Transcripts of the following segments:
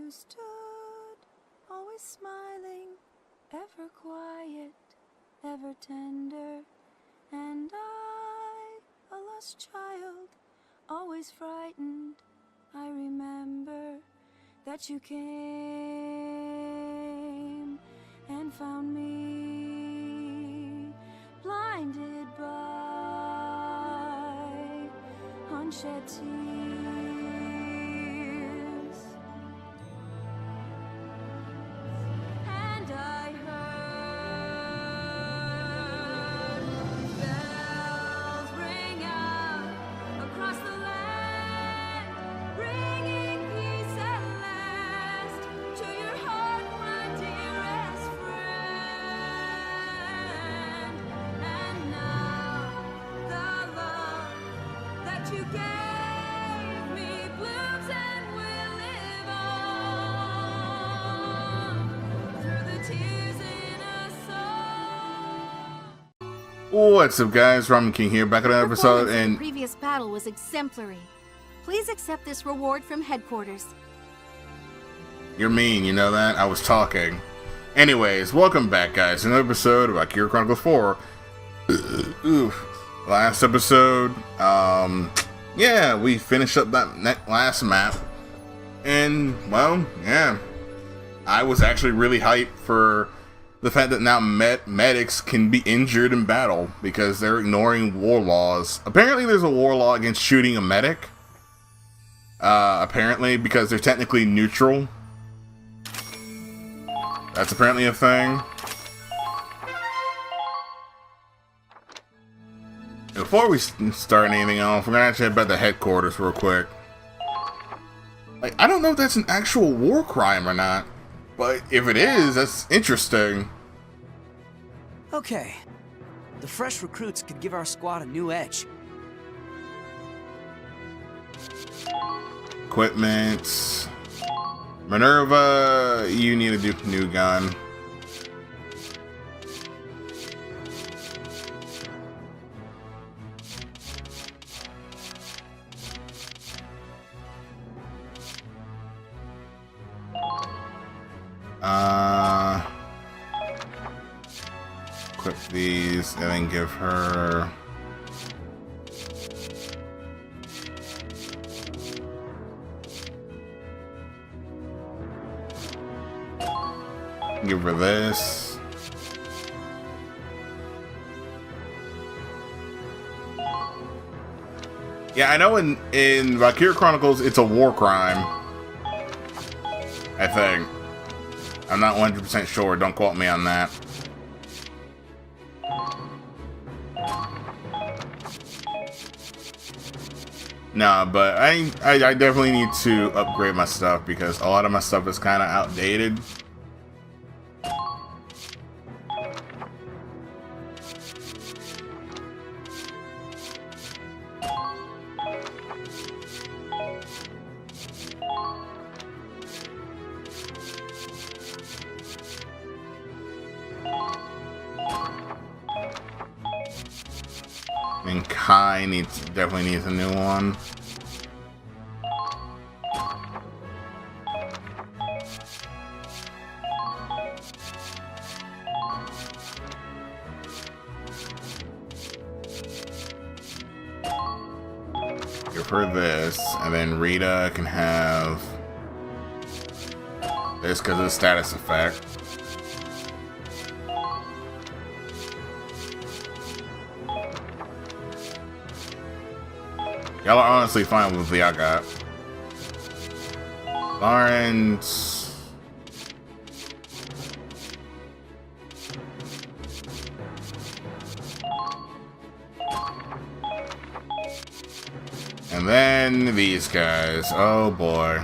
who stood, always smiling, ever quiet, ever tender, and I, a lost child, always frightened. I remember that you came and found me, blinded by unshed tears, and I heard bells ring out across the land, bringing peace at last to your heart, my dearest friend. And now the love that you gave me blooms and will live on through the tears in a song. What's up, guys? Ramen King here, back at another episode, Performance in and the previous battle was exemplary. Please accept this reward from headquarters. you're mean, you know that? I was talking. Anyways, welcome back, guys, to another episode of Valkyria Chronicles 4. Oof. Last episode, yeah, we finished up that last map, and, well, yeah, I was actually really hyped for the fact that now medics can be injured in battle because they're ignoring war laws. Apparently there's a war law against shooting a medic, apparently because they're technically neutral. That's apparently a thing. Before we start anything else, we're gonna actually head back to headquarters real quick. Like, I don't know if that's an actual war crime or not, but if it is, that's interesting. Okay. The fresh recruits could give our squad a new edge. Equipment. Minerva, you need a new gun. Equip these and then give her this. Yeah, I know in Valkyria Chronicles it's a war crime, I think. I'm not 100% sure, don't quote me on that. Nah, but I definitely need to upgrade my stuff because a lot of my stuff is kind of outdated. And Kai definitely needs a new one. Give her this, and then Rita can have this because of the status effect. Y'all are honestly fine with what I got. Lawrence. And then these guys. Oh boy.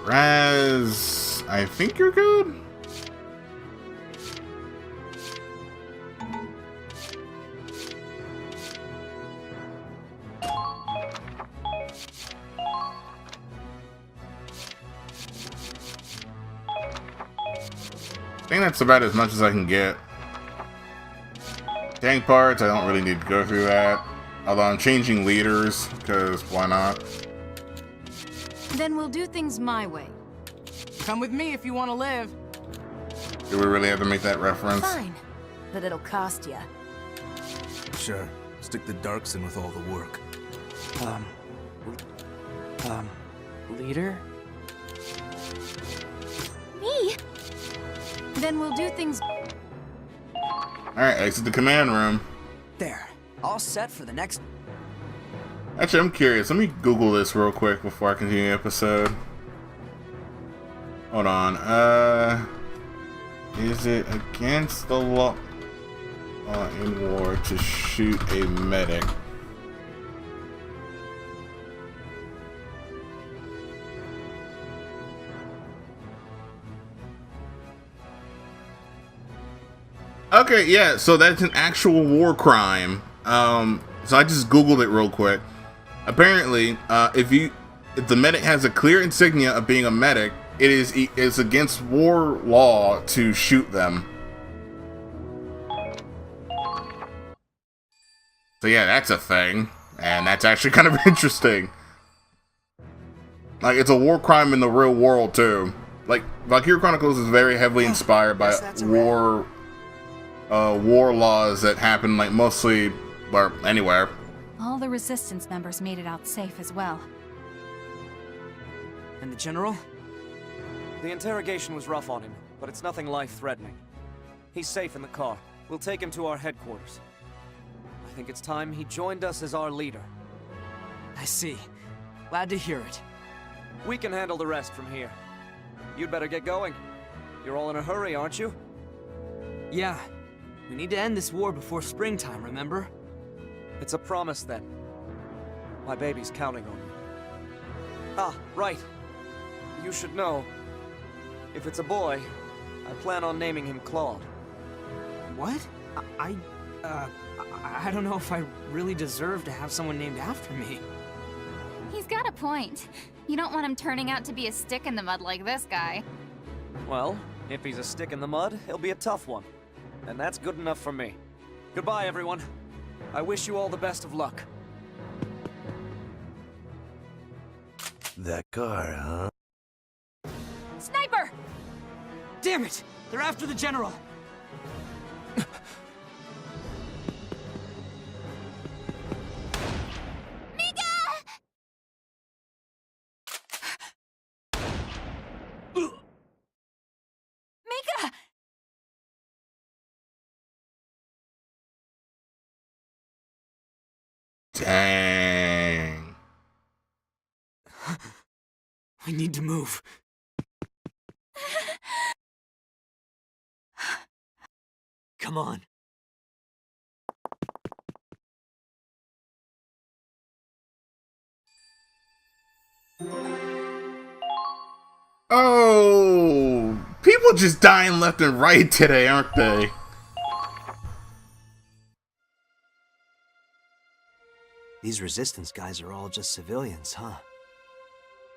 Raz. I think you're good. I think that's about as much as I can get. tank parts. I don't really need to go through that. Although I'm changing leaders, because why not? Then we'll do things my way. Come with me if you want to live. Do we really have to make that reference? Fine, but it'll cost you. Sure. Stick the darks in with all the work. Leader? Me? Then we'll do things. Alright, exit the command room. There. All set for the next... Actually, I'm curious. Let me Google this real quick before I continue the episode. Hold on. Is it against the law in war to shoot a medic? Okay, yeah, so that's an actual war crime. So I just Googled it real quick. Apparently, if the medic has a clear insignia of being a medic, it is against war law to shoot them. So yeah, that's a thing, and that's actually kind of interesting. Like, it's a war crime in the real world too. Like, Valkyria Chronicles is very heavily inspired by war laws that happen, like, mostly or anywhere. All the resistance members made it out safe as well. And the General? The interrogation was rough on him, but it's nothing life-threatening. He's safe in the car. We'll take him to our headquarters. I think it's time he joined us as our leader. I see. Glad to hear it. We can handle the rest from here. You'd better get going. You're all in a hurry, aren't you? Yeah. We need to end this war before springtime, remember? It's a promise, then. My baby's counting on me. Ah, right. You should know. If it's a boy, I plan on naming him Claude. What? I don't know if I really deserve to have someone named after me. He's got a point. You don't want him turning out to be a stick in the mud like this guy. Well, if he's a stick in the mud, he'll be a tough one. And that's good enough for me. Goodbye, everyone. I wish you all the best of luck. That car, huh? Sniper! Damn it! They're after the General! Mika! Dang. We need to move. Come on. Oh, people just dying left and right today, aren't they? These resistance guys are all just civilians, huh?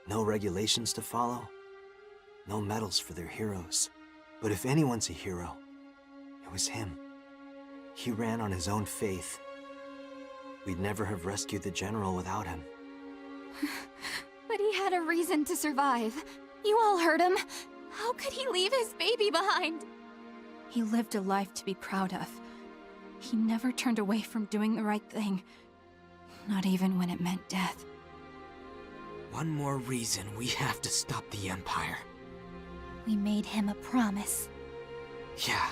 No regulations to follow, no medals for their heroes. But if anyone's a hero, it was him. He ran on his own faith. We'd never have rescued the General without him. But he had a reason to survive. You all heard him. How could he leave his baby behind? He lived a life to be proud of. He never turned away from doing the right thing. Not even when it meant death. One more reason we have to stop the Empire. We made him a promise. Yeah.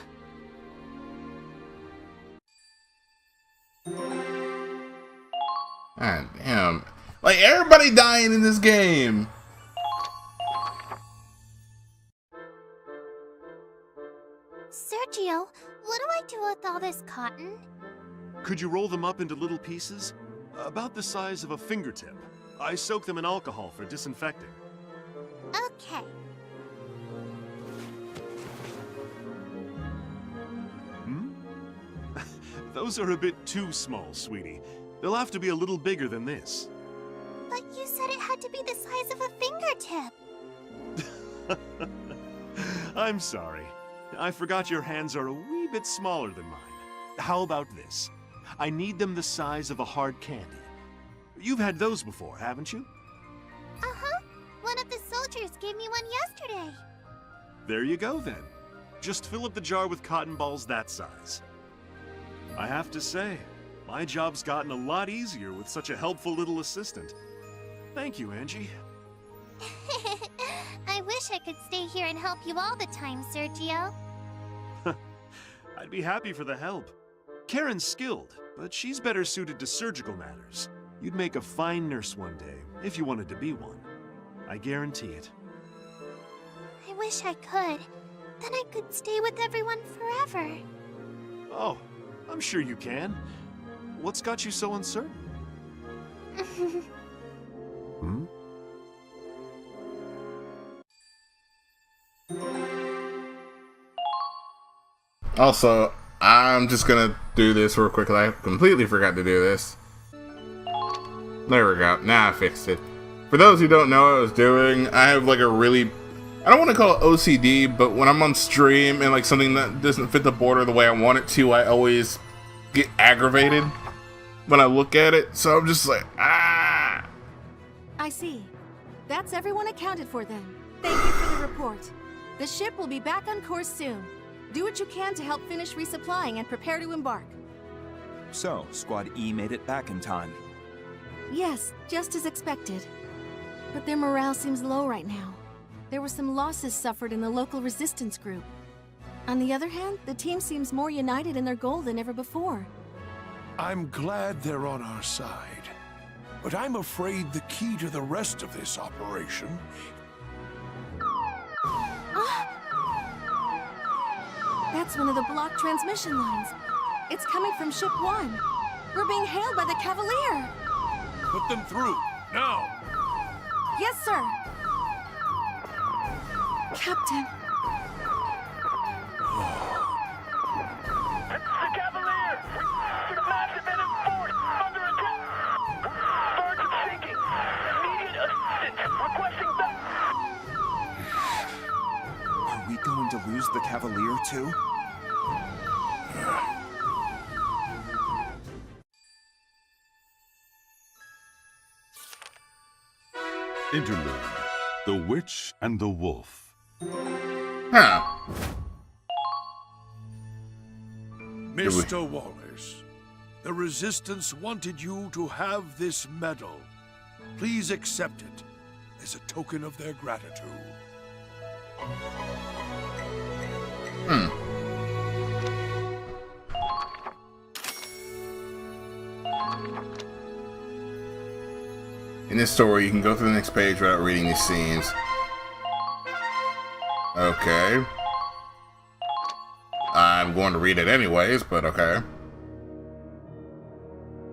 God damn. Like, everybody dying in this game. Sergio, what do I do with all this cotton? Could you roll them up into little pieces? About the size of a fingertip. I soak them in alcohol for disinfecting. Okay. Hmm? Those are a bit too small, sweetie. They'll have to be a little bigger than this. But you said it had to be the size of a fingertip. I'm sorry. I forgot your hands are a wee bit smaller than mine. How about this? I need them the size of a hard candy. You've had those before, haven't you? Uh-huh. One of the soldiers gave me one yesterday. There you go, then. Just fill up the jar with cotton balls that size. I have to say, my job's gotten a lot easier with such a helpful little assistant. Thank you, Angie. I wish I could stay here and help you all the time, Sergio. I'd be happy for the help. Karen's skilled, but she's better suited to surgical matters. You'd make a fine nurse one day, if you wanted to be one. I guarantee it. I wish I could. Then I could stay with everyone forever. Oh, I'm sure you can. What's got you so uncertain? Hmm? Also, I'm just gonna do this real quick. I completely forgot to do this. There we go. Now I fixed it. For those who don't know what I was doing, I have like a really... I don't want to call it OCD, but when I'm on stream and like something that doesn't fit the border the way I want it to, I always get aggravated when I look at it. So I'm just like, ah! I see. That's everyone accounted for then. Thank you for the report. The ship will be back on course soon. Do what you can to help finish resupplying and prepare to embark. So, Squad E made it back in time. Yes, just as expected. But their morale seems low right now. There were some losses suffered in the local resistance group. On the other hand, the team seems more united in their goal than ever before. I'm glad they're on our side. But I'm afraid the key to the rest of this operation... That's one of the blocked transmission lines. It's coming from Ship 1. We're being hailed by the Cavalier. Put them through, now! Yes, sir. Captain. It's the Cavalier! With massive enemy force under attack! Birds are sinking! Immediate assistance! Requesting back! Are we going to lose the Cavalier too? Interlude: The Witch and the Wolf. Huh. Mr. Wallace, the Resistance wanted you to have this medal. Please accept it as a token of their gratitude. In this story, you can go through the next page without reading these scenes. Okay. I'm going to read it anyways, but okay.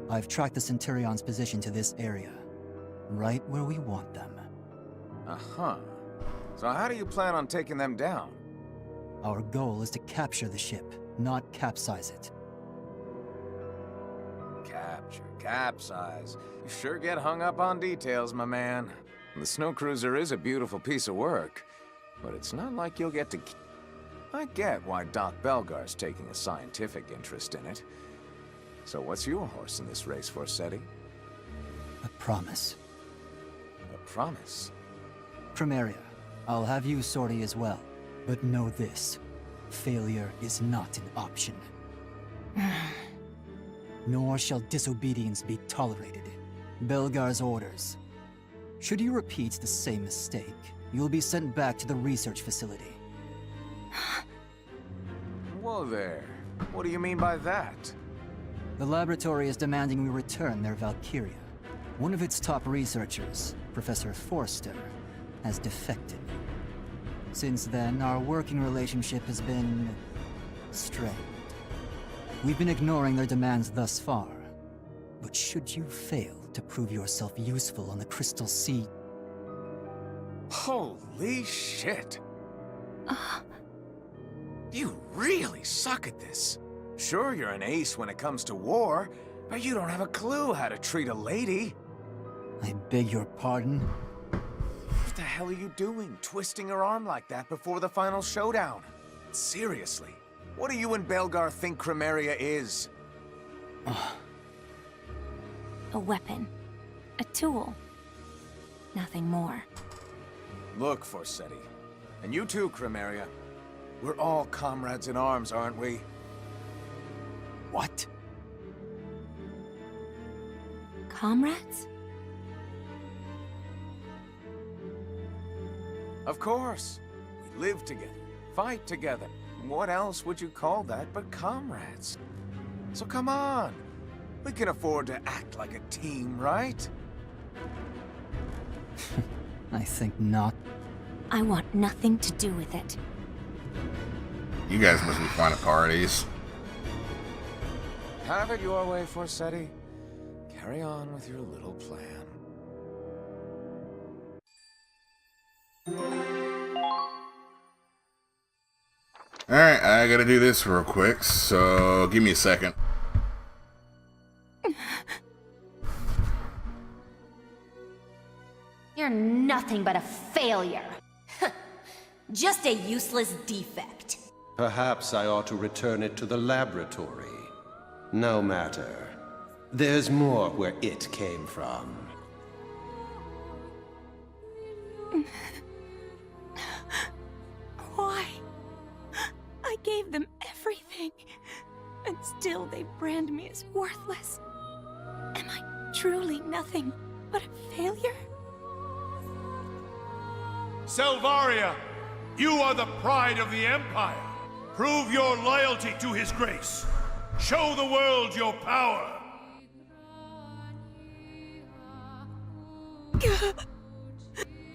I've tracked the Centurion's position to this area. Right where we want them. Uh-huh. So how do you plan on taking them down? Our goal is to capture the ship, not capsize it. Capsize. You sure get hung up on details, my man. The snow cruiser is a beautiful piece of work, but it's not like you'll get to... I get why Doc Belgar's taking a scientific interest in it. So what's your horse in this race, Forseti? A promise. A promise? Primaria, I'll have you sortie as well. But know this, failure is not an option. Nor shall disobedience be tolerated. Belgar's orders. Should you repeat the same mistake, you'll be sent back to the research facility. Whoa there. What do you mean by that? The laboratory is demanding we return their Valkyria. One of its top researchers, Professor Forster, has defected. Since then, our working relationship has been... strained. We've been ignoring their demands thus far. But should you fail to prove yourself useful on the Crystal Sea... Holy shit! You really suck at this. Sure, you're an ace when it comes to war, but you don't have a clue how to treat a lady. I beg your pardon? What the hell are you doing, twisting her arm like that before the final showdown? Seriously, What do you and Belgar think Chromaria is? A weapon. A tool. Nothing more. Look, Forsetti. And you too, Chromaria. We're all comrades in arms, aren't we? What? Comrades? Of course. We live together, fight together. What else would you call that but comrades? So come on. We can afford to act like a team, right? I think not. I want nothing to do with it. You guys must be fun at parties. Have it your way, Forsetti. Carry on with your little plan. Alright, I gotta do this real quick, so give me a second. You're nothing but a failure. Just a useless defect. Perhaps I ought to return it to the laboratory. No matter. There's more where it came from. Why? I gave them everything, and still they brand me as worthless. Am I truly nothing but a failure? Selvaria, you are the pride of the Empire. Prove your loyalty to His grace. Show the world your power.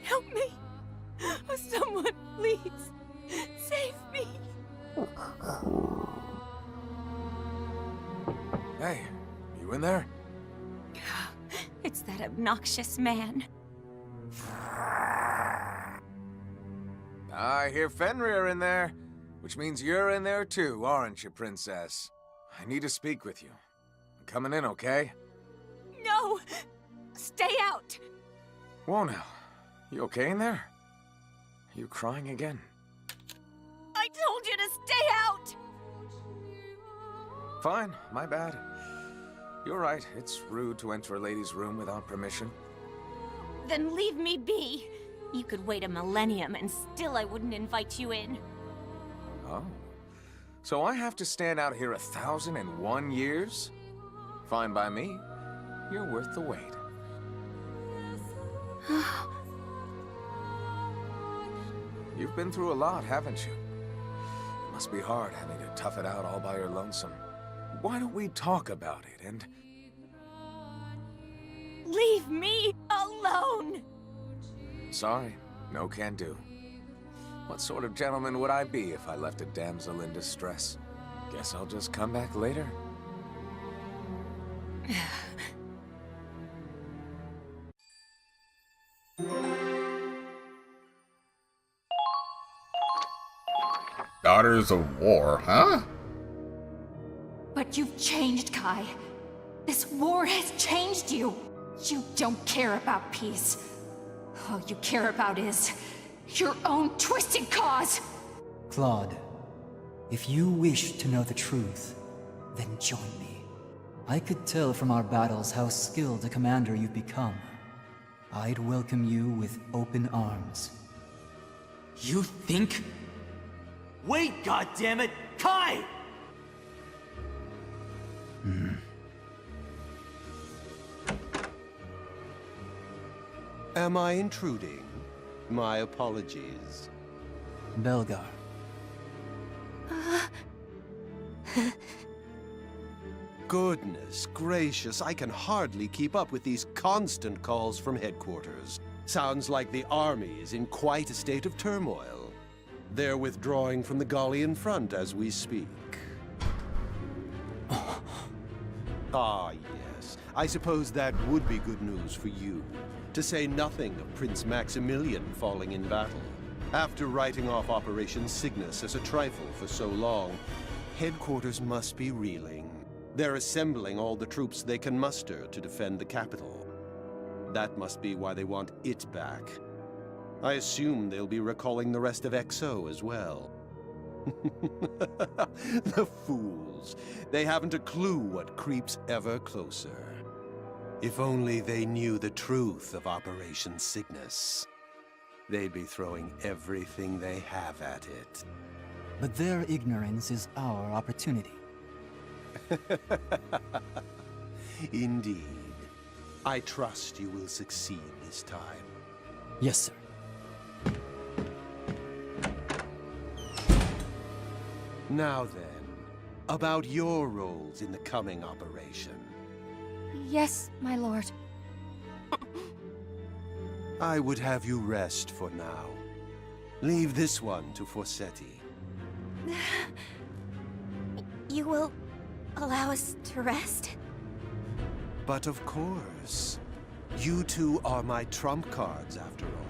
Help me! Someone, please! Save me! Hey, you in there? It's that obnoxious man. I hear Fenrir in there, which means you're in there too, aren't you, Princess? I need to speak with you. I'm coming in, okay? No! Stay out! Whoa now. You okay in there? Are you crying again? I told you to stay out! Fine, my bad. You're right, it's rude to enter a lady's room without permission. Then leave me be. You could wait a millennium and still I wouldn't invite you in. Oh. So I have to stand out here 1,001 years? Fine by me. You're worth the wait. You've been through a lot, haven't you? It must be hard having to tough it out all by your lonesome. Why don't we talk about it and... Leave me alone! Sorry, no can do. What sort of gentleman would I be if I left a damsel in distress? Guess I'll just come back later. Daughters of War, huh? But you've changed, Kai. This war has changed you. You don't care about peace. All you care about is your own twisted cause. Claude, if you wish to know the truth, then join me. I could tell from our battles how skilled a commander you've become. I'd welcome you with open arms. You think? Wait, goddammit! Kai! Am I intruding? My apologies. Belgar. Goodness gracious, I can hardly keep up with these constant calls from headquarters. Sounds like the army is in quite a state of turmoil. They're withdrawing from the Gallian front as we speak. Ah, yes. I suppose that would be good news for you. To say nothing of Prince Maximilian falling in battle. After writing off Operation Cygnus as a trifle for so long, headquarters must be reeling. They're assembling all the troops they can muster to defend the capital. That must be why they want it back. I assume they'll be recalling the rest of XO as well. The fools. They haven't a clue what creeps ever closer. If only they knew the truth of Operation Cygnus, they'd be throwing everything they have at it. But their ignorance is our opportunity. Indeed. I trust you will succeed this time. Yes, sir. Now then, about your roles in the coming operation. Yes, my lord. I would have you rest for now. Leave this one to Forsetti. You will allow us to rest? But of course. You two are my trump cards, after all.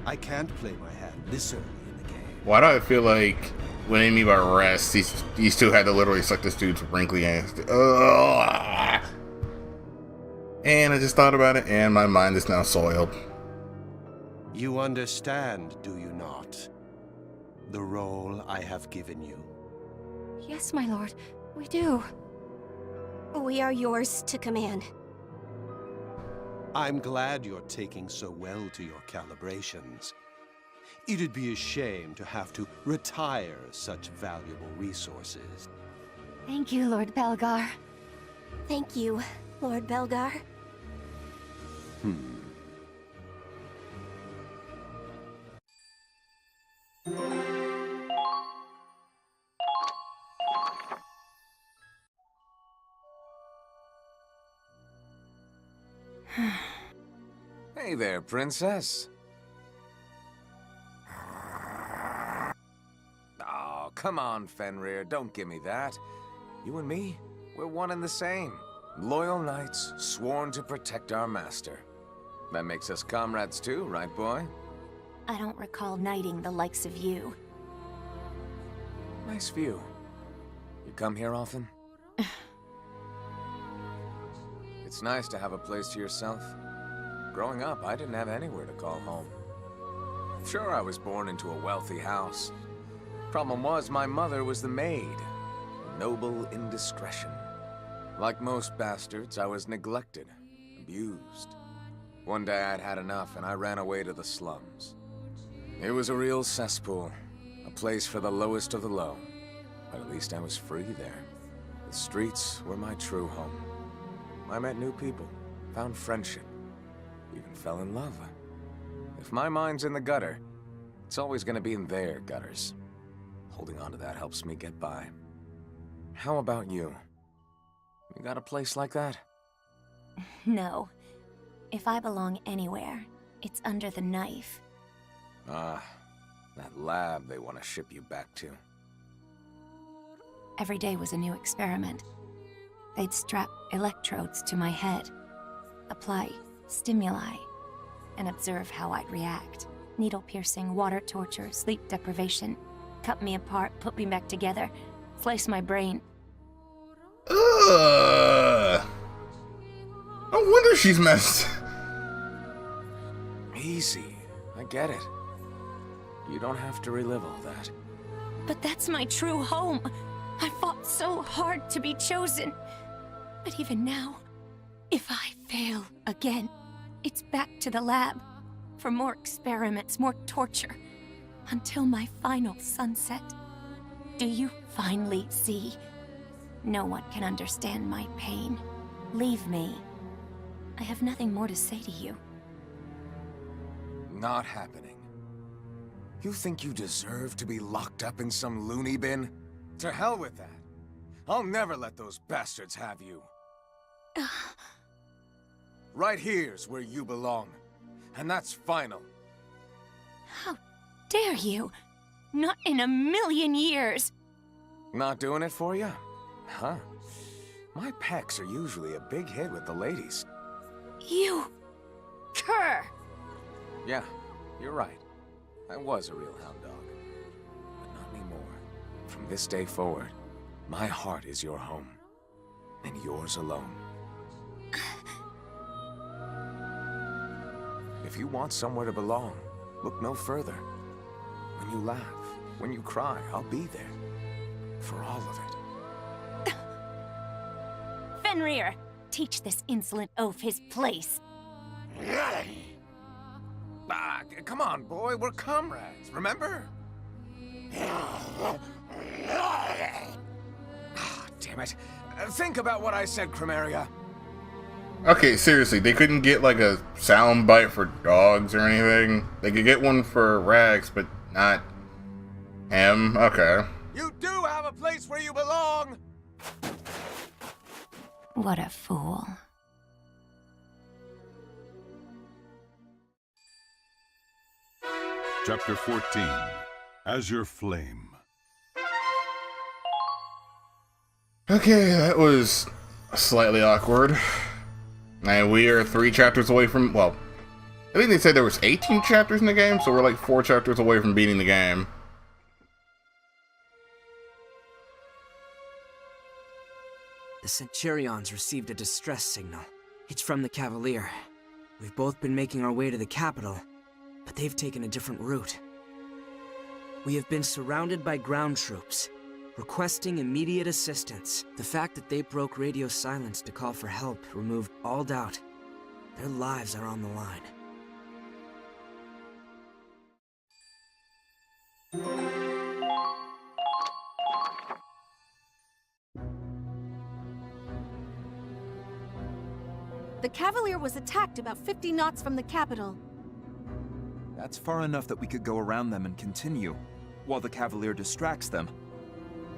I can't play my hand this early in the game. Why do I feel like when they mean by rest, these two had to literally suck this dude's wrinkly ass? Ugh. And I just thought about it, and my mind is now soiled. You understand, do you not? The role I have given you. Yes, my lord. We do. We are yours to command. I'm glad you're taking so well to your calibrations. It'd be a shame to have to retire such valuable resources. Thank you, Lord Belgar. Thank you, Lord Belgar. Hey there, princess. Oh, come on, Fenrir, don't give me that. You and me, we're one and the same. Loyal knights, sworn to protect our master. That makes us comrades too, right, boy? I don't recall knighting the likes of you. Nice view. You come here often? It's nice to have a place to yourself. Growing up, I didn't have anywhere to call home. Sure, I was born into a wealthy house. Problem was, my mother was the maid. Noble indiscretion. Like most bastards, I was neglected, abused. One day I'd had enough and I ran away to the slums. It was a real cesspool, a place for the lowest of the low. But at least I was free there. The streets were my true home. I met new people, found friendship, even fell in love. If my mind's in the gutter, it's always gonna be in their gutters. Holding on to that helps me get by. How about you? You got a place like that? No. If I belong anywhere, it's under the knife. Ah, that lab they want to ship you back to. Every day was a new experiment. They'd strap electrodes to my head, apply stimuli, and observe how I'd react. Needle piercing, water torture, sleep deprivation. Cut me apart, put me back together, slice my brain. Ugh. No wonder she's messed. Easy. I get it. You don't have to relive all that. But that's my true home. I fought so hard to be chosen. But even now, if I fail again, it's back to the lab. For more experiments, more torture. Until my final sunset. Do you finally see? No one can understand my pain. Leave me. I have nothing more to say to you. Not happening. You think you deserve to be locked up in some loony bin? To hell with that. I'll never let those bastards have you. Right here's where you belong. And that's final. How dare you? Not in a million years. Not doing it for you? Huh. My pecs are usually a big hit with the ladies. You... cur! Yeah, you're right. I was a real hound dog. But not anymore. From this day forward, my heart is your home. And yours alone. If you want somewhere to belong, look no further. When you laugh, When you cry, I'll be there. For all of it. Fenrir, teach this insolent oaf his place. Ah, come on, boy. We're comrades, remember? Ah, damn it. Think about what I said, Chromaria. Okay, seriously, they couldn't get like a sound bite for dogs or anything? They could get one for Rags, but not him? Okay. You do have a place where you belong! What a fool. Chapter 14, Azure Flame. Okay, that was slightly awkward. And we are 3 chapters away from, well, I think they said there was 18 chapters in the game, so we're like 4 chapters away from beating the game. The Centurions received a distress signal. It's from the Cavalier. We've both been making our way to the capital, but they've taken a different route. We have been surrounded by ground troops, requesting immediate assistance. The fact that they broke radio silence to call for help removed all doubt. Their lives are on the line. The Cavalier was attacked about 50 knots from the capital. That's far enough that we could go around them and continue, while the Cavalier distracts them.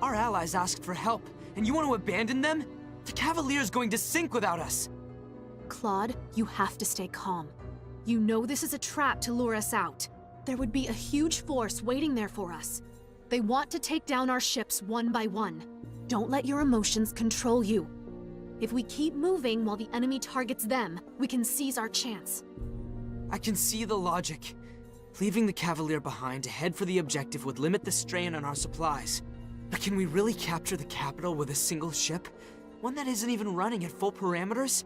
Our allies asked for help, and you want to abandon them? The Cavalier's going to sink without us! Claude, you have to stay calm. You know this is a trap to lure us out. There would be a huge force waiting there for us. They want to take down our ships one by one. Don't let your emotions control you. If we keep moving while the enemy targets them, we can seize our chance. I can see the logic. Leaving the Cavalier behind to head for the objective would limit the strain on our supplies. But can we really capture the capital with a single ship? One that isn't even running at full parameters?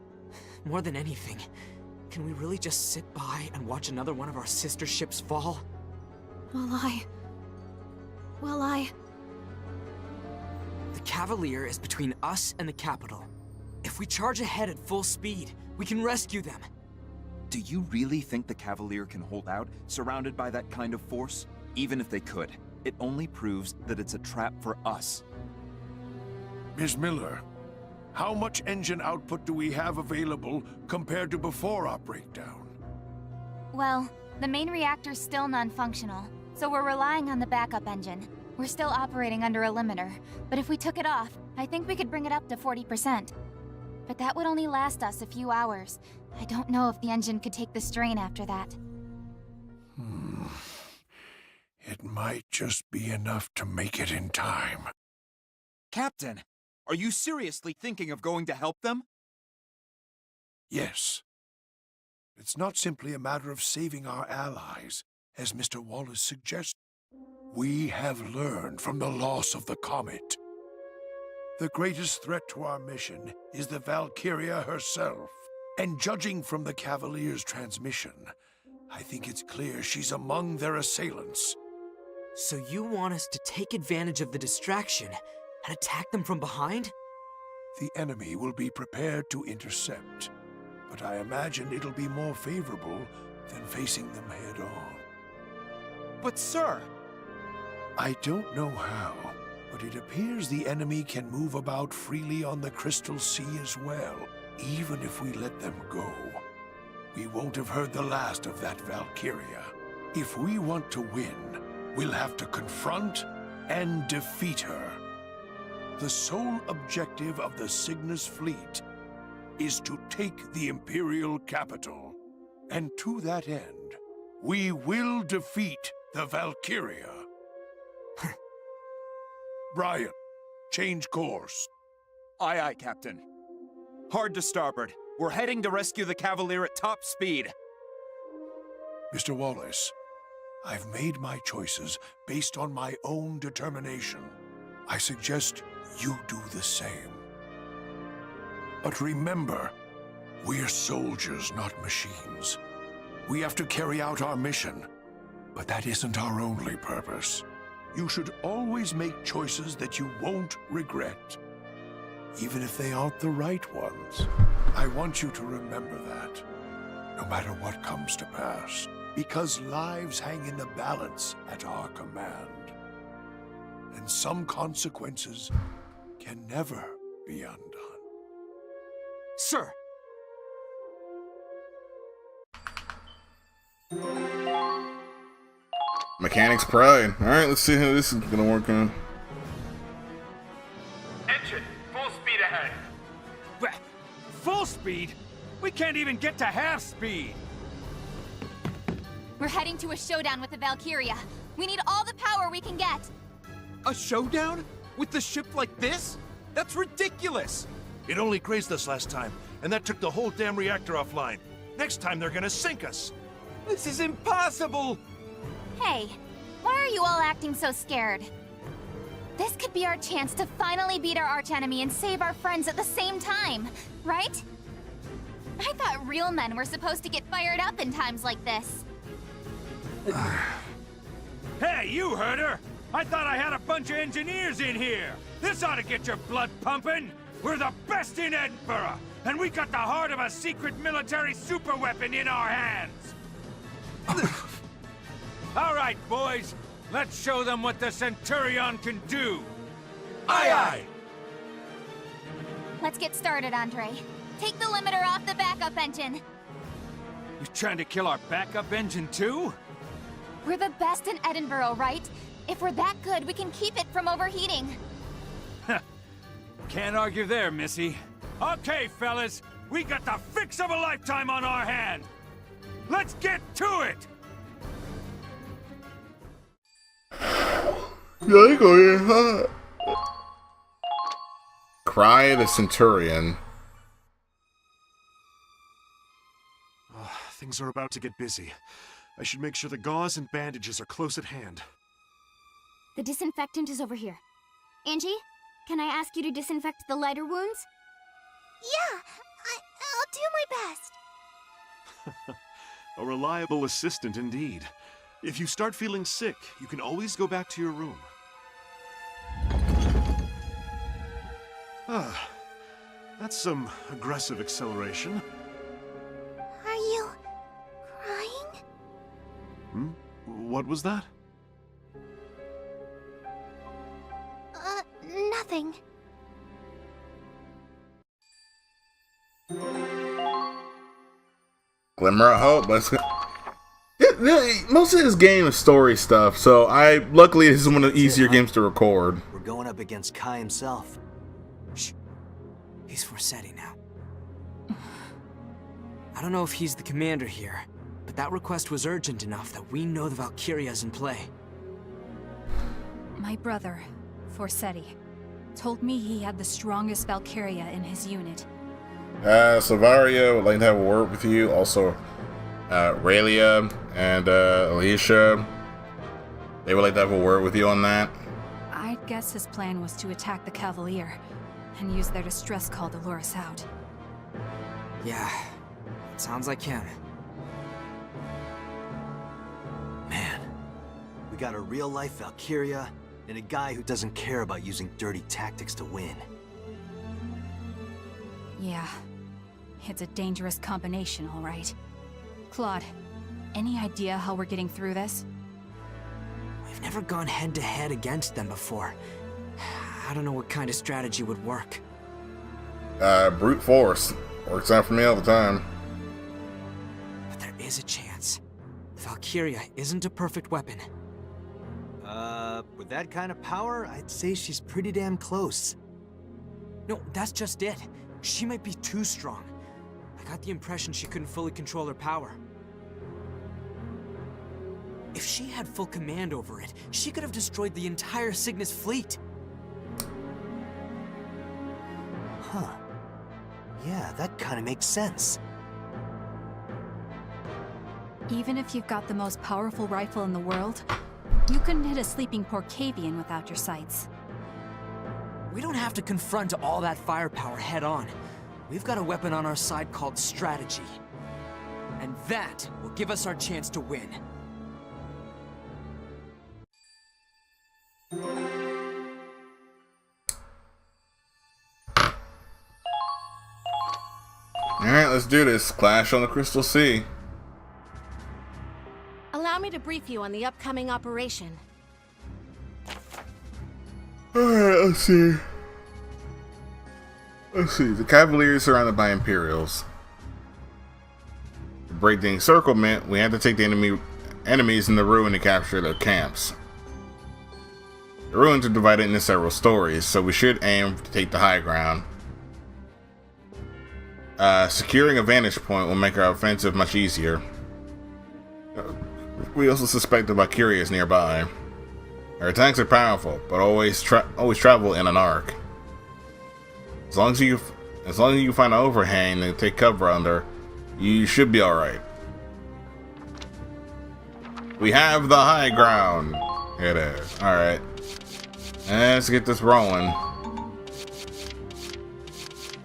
More than anything, can we really just sit by and watch another one of our sister ships fall? Well, The Cavalier is between us and the capital. If we charge ahead at full speed, we can rescue them. Do you really think the Cavalier can hold out, surrounded by that kind of force? Even if they could, it only proves that it's a trap for us. Ms. Miller, how much engine output do we have available compared to before our breakdown? Well, the main reactor's still non-functional, so we're relying on the backup engine. We're still operating under a limiter, but if we took it off, I think we could bring it up to 40%. But that would only last us a few hours. I don't know if the engine could take the strain after that. It might just be enough to make it in time. Captain, are you seriously thinking of going to help them? Yes. It's not simply a matter of saving our allies, as Mr. Wallace suggests. We have learned from the loss of the comet. The greatest threat to our mission is the Valkyria herself. And judging from the Cavalier's transmission, I think it's clear she's among their assailants. So you want us to take advantage of the distraction and attack them from behind? The enemy will be prepared to intercept, but I imagine it'll be more favorable than facing them head-on. But sir! I don't know how, but it appears the enemy can move about freely on the Crystal Sea as well, even if we let them go. We won't have heard the last of that Valkyria. If we want to win, we'll have to confront and defeat her. The sole objective of the Cygnus fleet is to take the Imperial capital. And to that end, we will defeat the Valkyria. Brian, change course. Aye, aye, Captain. Hard to starboard. We're heading to rescue the Cavalier at top speed. Mr. Wallace, I've made my choices based on my own determination. I suggest you do the same. But remember, we're soldiers, not machines. We have to carry out our mission, but that isn't our only purpose. You should always make choices that you won't regret, even if they aren't the right ones. I want you to remember that, no matter what comes to pass, because lives hang in the balance at our command. And some consequences can never be undone. Sir! Mechanics Pride. Alright, let's see how this is gonna work on. Engine, full speed ahead. Full speed? We can't even get to half speed. We're heading to a showdown with the Valkyria. We need all the power we can get. A showdown? With the ship like this? That's ridiculous! It only grazed us last time, and that took the whole damn reactor offline. Next time they're gonna sink us. This is impossible! Hey, why are you all acting so scared? This could be our chance to finally beat our archenemy and save our friends at the same time, right? I thought real men were supposed to get fired up in times like this. Hey, you heard her! I thought I had a bunch of engineers in here! This ought to get your blood pumping! We're the best in Edinburgh! And we got the heart of a secret military superweapon in our hands! All right, boys. Let's show them what the Centurion can do! Aye, aye! Let's get started, Andre. Take the limiter off the backup engine. You trying to kill our backup engine too? We're the best in Edinburgh, right? If we're that good, we can keep it from overheating. Can't argue there, Missy. Okay, fellas. We got the fix of a lifetime on our hand! Let's get to it! Cry the Centurion. Things are about to get busy. I should make sure the gauze and bandages are close at hand. The disinfectant is over here. Angie, can I ask you to disinfect the lighter wounds? Yeah, I'll do my best. A reliable assistant indeed. If you start feeling sick, you can always go back to your room. Ah, that's some aggressive acceleration. Are you crying? Hmm? What was that? Nothing. Glimmer of hope. Let's go. Most of this game is story stuff, so luckily this is one of the easier games to record. We're going up against Kai himself. Shh. He's Forsetti now. I don't know if he's the commander here, but that request was urgent enough that we know the Valkyria's in play. My brother, Forsetti, told me he had the strongest Valkyria in his unit. Savaria would like to have a word with you. Also, Raylia and Alicia, they would like to have a word with you on that. I'd guess his plan was to attack the Cavalier and use their distress call to lure us out. Yeah, sounds like him. Man, we got a real-life Valkyria and a guy who doesn't care about using dirty tactics to win. Yeah, it's a dangerous combination, all right. Claude, any idea how we're getting through this? We've never gone head-to-head against them before. I don't know what kind of strategy would work. Brute force. Works out for me all the time. But there is a chance. The Valkyria isn't a perfect weapon. With that kind of power, I'd say she's pretty damn close. No, that's just it. She might be too strong. I got the impression she couldn't fully control her power. If she had full command over it, she could have destroyed the entire Cygnus fleet. Huh. Yeah, that kind of makes sense. Even if you've got the most powerful rifle in the world, you couldn't hit a sleeping Porcavian without your sights. We don't have to confront all that firepower head-on. We've got a weapon on our side called strategy. And that will give us our chance to win. Alright, let's do this. Clash on the Crystal Sea. Allow me to brief you on the upcoming operation. Alright, let's see. The Cavaliers surrounded by Imperials. To break the encirclement, we had to take the enemies in the ruin to capture their camps. The ruins are divided into several stories, so we should aim to take the high ground. Securing a vantage point will make our offensive much easier. We also suspect the Valkyria is nearby. Our tanks are powerful, but always travel in an arc. As long as you find an overhang and take cover under, you should be alright. We have the high ground. Here it is. Alright. Let's get this rolling.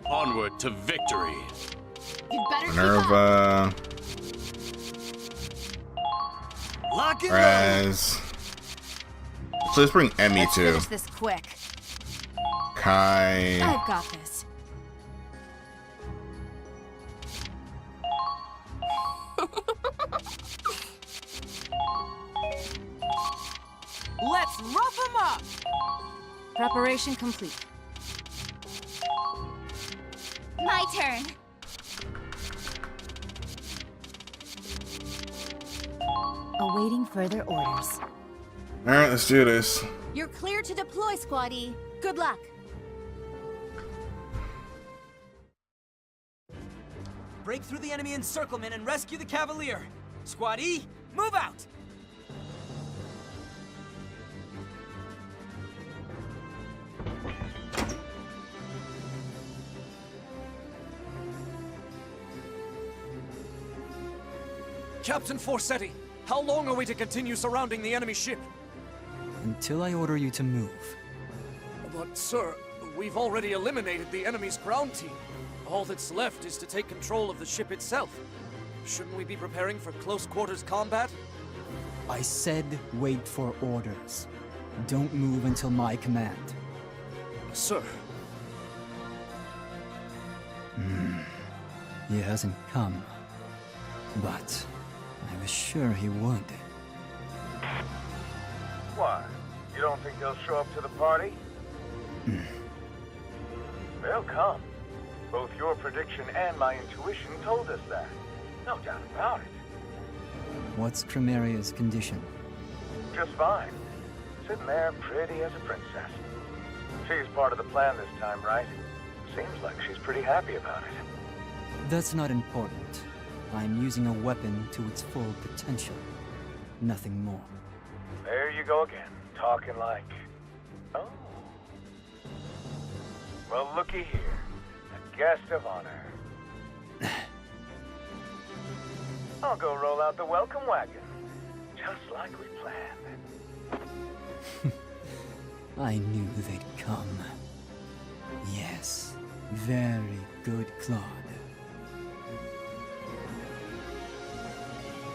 Onward to victory. You better Minerva. Lock and Raz. So let's bring Emmy Let's too. finish this quick. Kai. I've got this. Let's rough 'em up! Preparation complete. My turn. Awaiting further orders. Alright, let's do this. You're clear to deploy, Squaddy. Good luck. Break through the enemy encirclement and rescue the Cavalier. Squad E, move out! Captain Forsetti, how long are we to continue surrounding the enemy ship? Until I order you to move. But, sir, we've already eliminated the enemy's ground team. All that's left is to take control of the ship itself. Shouldn't we be preparing for close quarters combat? I said wait for orders. Don't move until my command. Sir. He hasn't come. But I was sure he would. Why? You don't think they'll show up to the party? They'll come. Both your prediction and my intuition told us that. No doubt about it. What's Tremeria's condition? Just fine. Sitting there pretty as a princess. She's part of the plan this time, right? Seems like she's pretty happy about it. That's not important. I'm using a weapon to its full potential. Nothing more. There you go again, talking like... Oh. Well, looky here. A guest of honor. I'll go roll out the welcome wagon. Just like we planned. I knew they'd come. Yes, very good, Claude.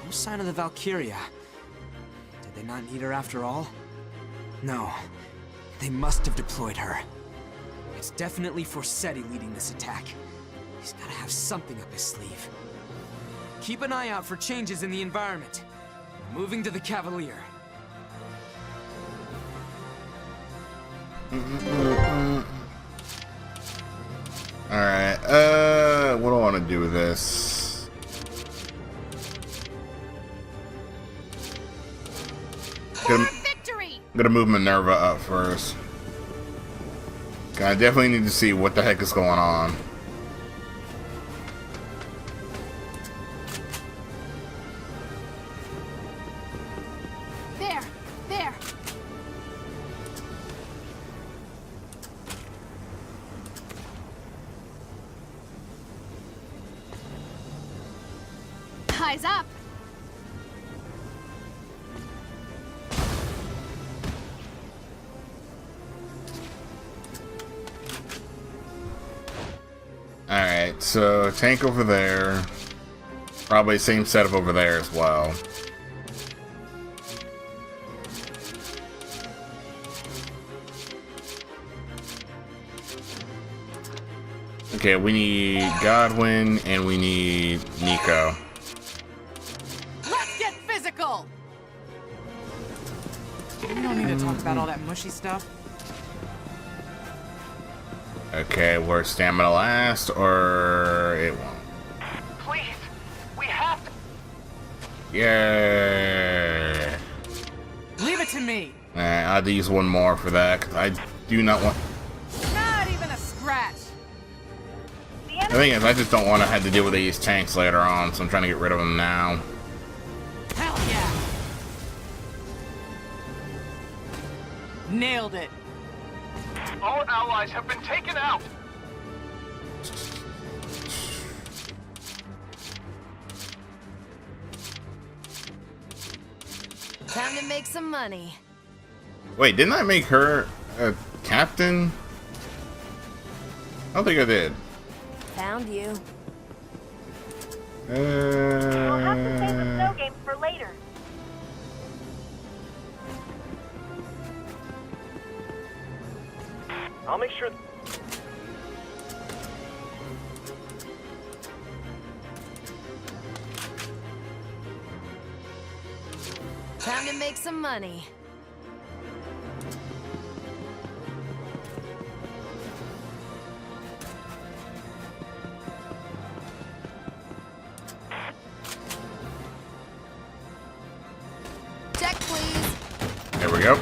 No sign of the Valkyria. Did they not need her after all? No. They must have deployed her. It's definitely Forsetti leading this attack. He's gotta have something up his sleeve. Keep an eye out for changes in the environment. Moving to the Cavalier. Alright, what do I want to do with this? I'm gonna move Minerva up first. I definitely need to see what the heck is going on. There! There! Eyes up! Alright, so tank over there. Probably same setup over there as well. Okay, we need Godwin and we need Nico. Let's get physical! We don't need to talk about all that mushy stuff. Okay, we're stamina last, or it won't. Please, we have to. Yeah. Leave it to me. I'd use one more for that, 'cause I do not want... Not even a scratch. The thing is, I just don't want to have to deal with these tanks later on, so I'm trying to get rid of them now. Hell yeah. Nailed it. All allies have been taken out. Time to make some money. Wait, didn't I make her a captain? I don't think I did. Found you. We'll have to save the snow game for later. I'll make sure. Time to make some money. Check, please. There we go.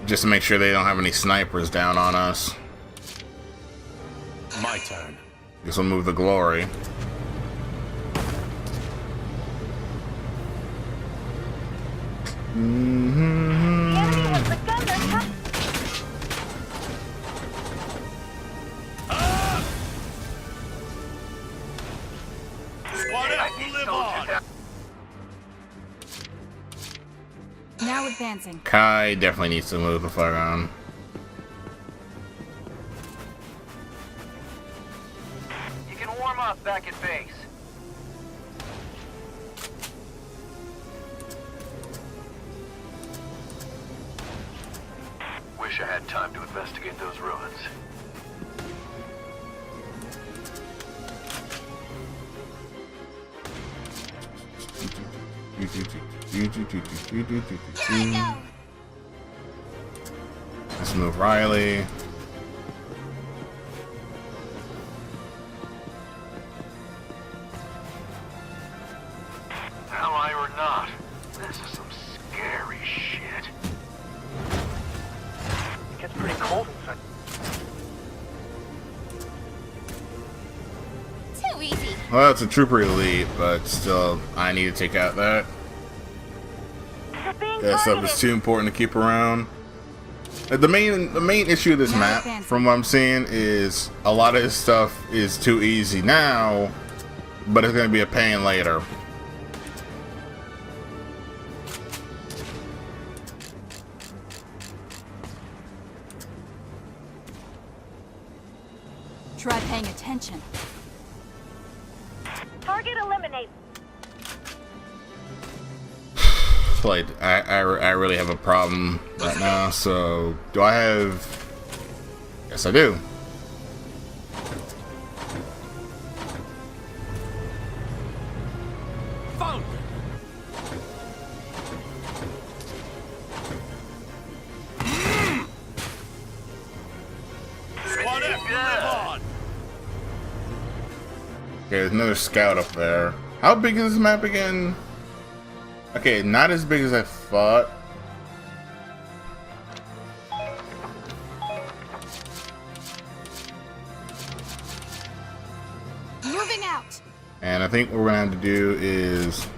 Just to make sure they don't have any snipers down on us. My turn. Guess we'll move the glory. Squad F will live on. Now advancing. Kai definitely needs to move the fuck on. You can warm up back at base. Wish I had time to investigate those ruins. Let's move Riley. Ally or not, this is some scary shit. It gets pretty cold inside. Too easy. Well, it's a trooper elite, but still, I need to take out that. That stuff is too important to keep around. The main issue of this map, from what I'm seeing, is a lot of this stuff is too easy now, but it's going to be a pain later. Try paying attention. Target eliminated. Like, I really have a problem right now, so do I have... Yes, I do. Found. Squad F will live on. Okay, there's another scout up there. How big is this map again? Okay, not as big as I thought. Moving out. And I think what we're gonna have to do is...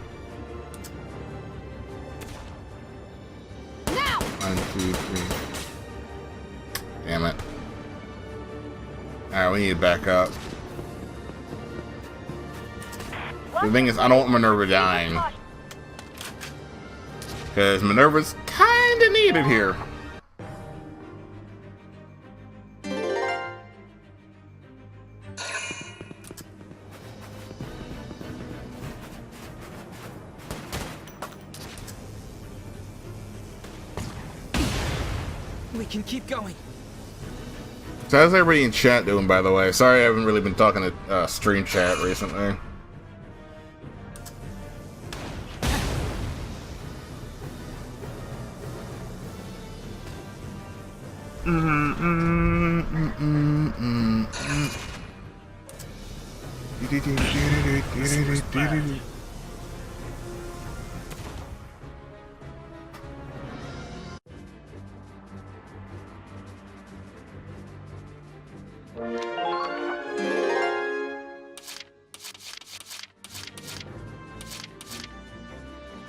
Now. 1, 2, 3. Damn it. Alright, we need to back up. The thing is, I don't want Minerva dying. Because Minerva's kinda needed here. We can keep going. So how's everybody in chat doing, by the way? Sorry I haven't really been talking to stream chat recently.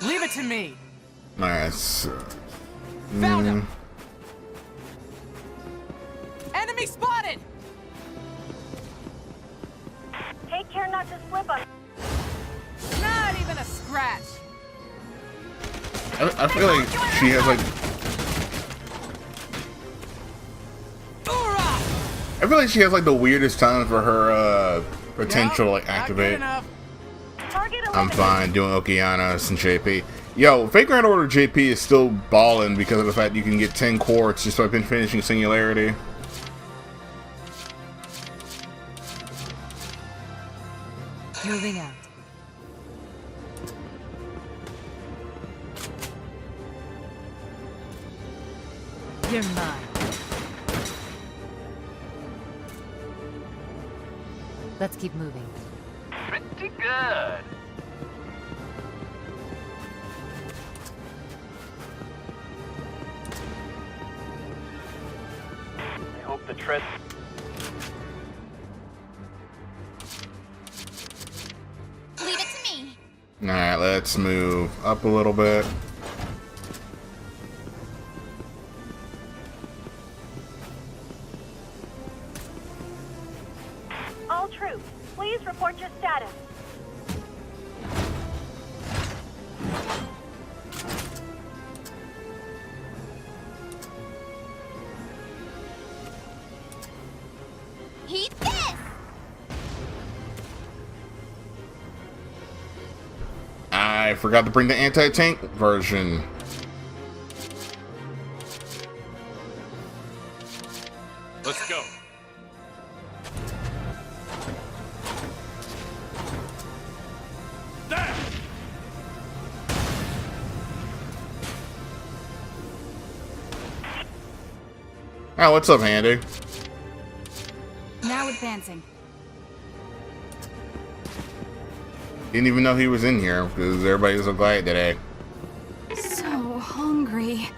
Leave it to me. Nice. Found him. Enemy spotted. Take care not to slip on. Not even a scratch. I feel like she has like. I feel like she has like the weirdest time for her potential like activate. I'm fine doing Okeanos and JP. Yo, Fake Grand Order JP is still balling because of the fact you can get 10 quartz just by finishing Singularity. Moving out. You're mine. Let's keep moving. Pretty good. I hope the tread. Leave it to me. Alright, let's move up a little bit. All troops, please report your status. Eat this! I forgot to bring the anti-tank version. Let's go. There! Oh, what's up, Handy? Now advancing. Didn't even know he was in here because everybody was so glad today. So hungry.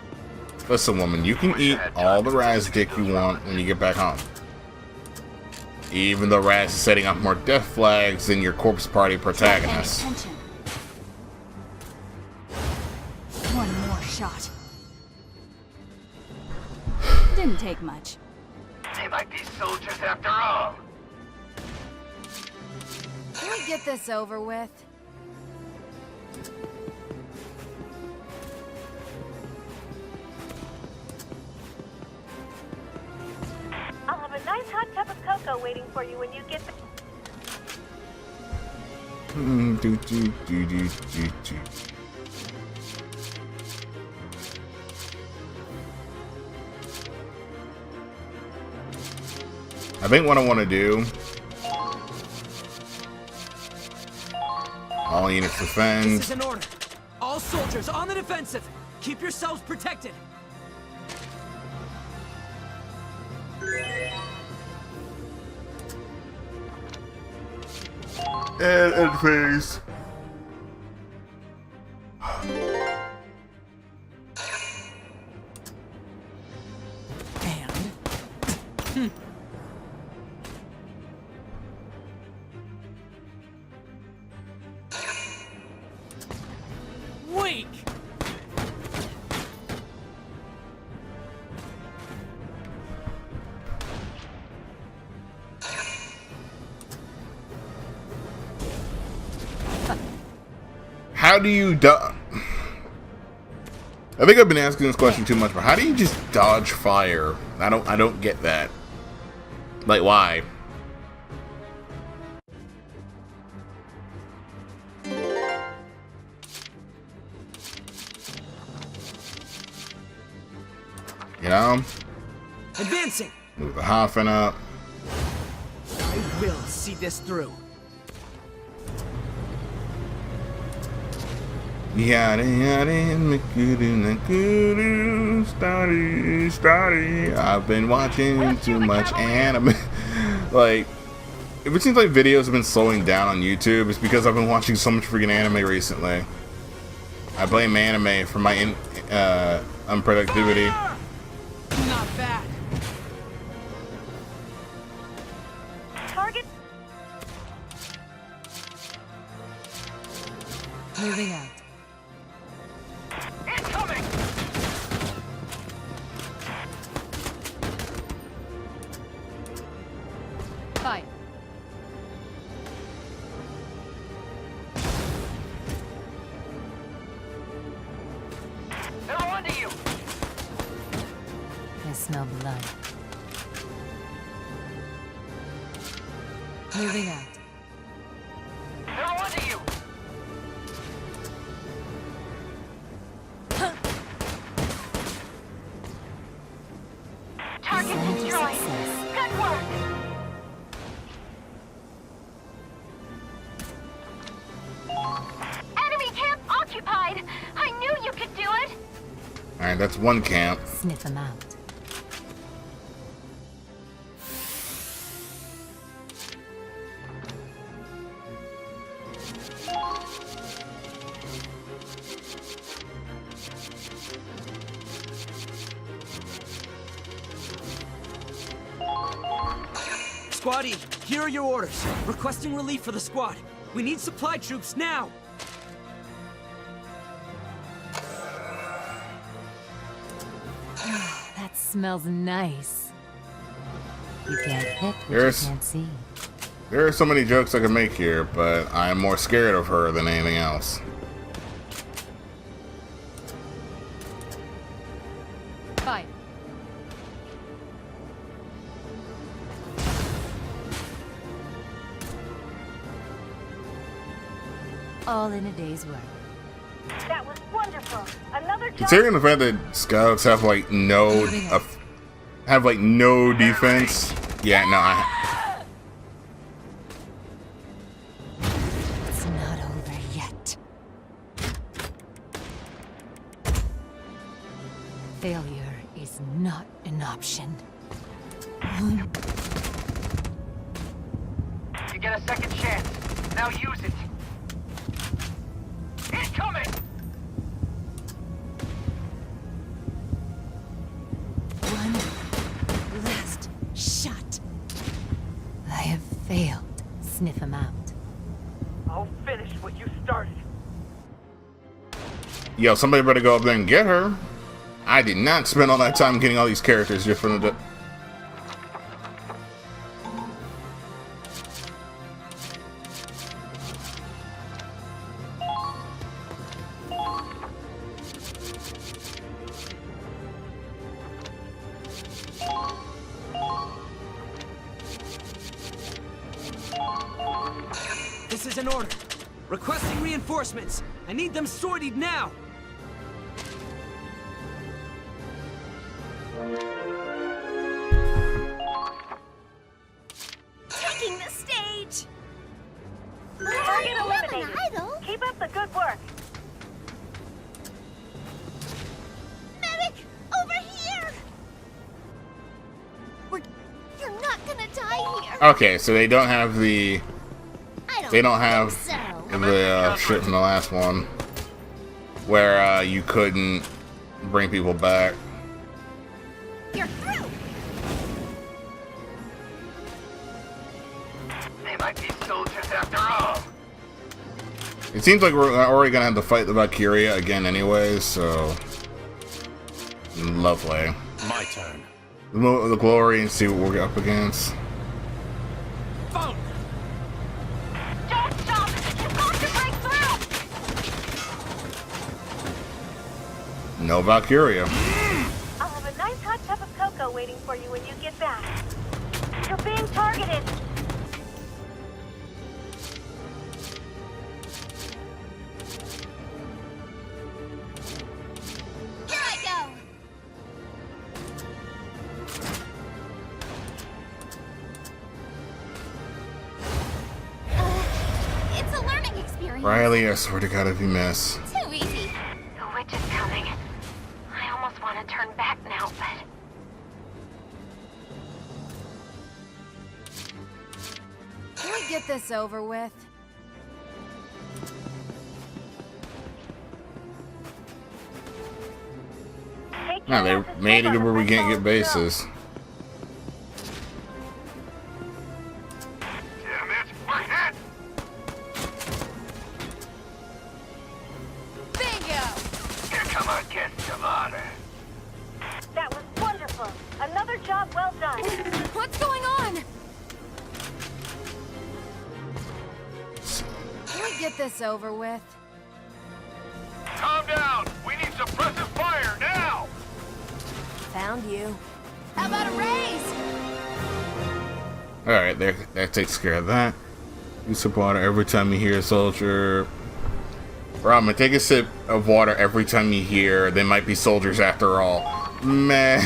Listen, woman, you can eat all the Raz dick you want when you get back home. Even though Raz is setting up more death flags than your Corpse Party protagonist. Attention. One more shot. Didn't take much. They might be soldiers after all. Can we get this over with? I'll have a nice hot cup of cocoa waiting for you when you get the... I think what I want to do. All units defend. This is an order. All soldiers on the defensive. Keep yourselves protected. And phase. Weak. How do you I think I've been asking this question too much, but how do you just dodge fire? I don't get that. Like, why? You know? Advancing. Move the Hoffin up. I will see this through. Yada yada, study. I've been watching too much anime. Like, if it seems like videos have been slowing down on YouTube, it's because I've been watching so much freaking anime recently. I blame anime for my unproductivity. Not bad. Target. Moving out. Incoming! Fight. They're onto you! I smell blood. Moving out. They're onto you! Target destroyed! Good work! Enemy camp occupied! I knew you could do it! Alright, that's one camp. Sniff them out. Squaddy, here are your orders. Requesting relief for the squad. We need supply troops now. That smells nice. You can't hit what There's- you can't see. There are so many jokes I can make here, but I'm more scared of her than anything else. Fight. All in a day's work. That was wonderful. Another job. Considering the fact that scouts have like no defense, yeah, no, It's not over yet. Failure is not an option. You get a second chance. Now use it. Incoming! One last shot. I have failed. Sniff him out. I'll finish what you started. yo, somebody better go up there and get her. I did not spend all that time getting all these characters just from the. This is an order. Requesting reinforcements. I need them sortied now. Taking the stage! Target eliminated. Keep up the good work. Medic! Over here! You're not gonna die here! Okay, so they don't have the. They don't have the shit from the last one, where you couldn't bring people back. You're through! They might be soldiers after all. It seems like we're already gonna have to fight the Valkyria again, anyway. So lovely. My turn. The glory and see what we're up against. Don't stop! You've got to break through! No Valkyria. I'll have a nice hot cup of cocoa waiting for you when you get back. You're being targeted. Here I go! Riley, I swear to God, if you miss. Too easy. The witch is coming. I almost want to turn back now, but... Can we get this over with? No, they made it where we can't get bases. Damn it, we're hit! Bingo! Here come our guests of honor. That was wonderful. Another job well done. What's going on? Can we get this over with? Calm down. We need suppressive fire now. Found you. How about a raise? Alright, that takes care of that. You sip water every time you hear a soldier. Ramen, take a sip of water every time you hear they might be soldiers after all. Man.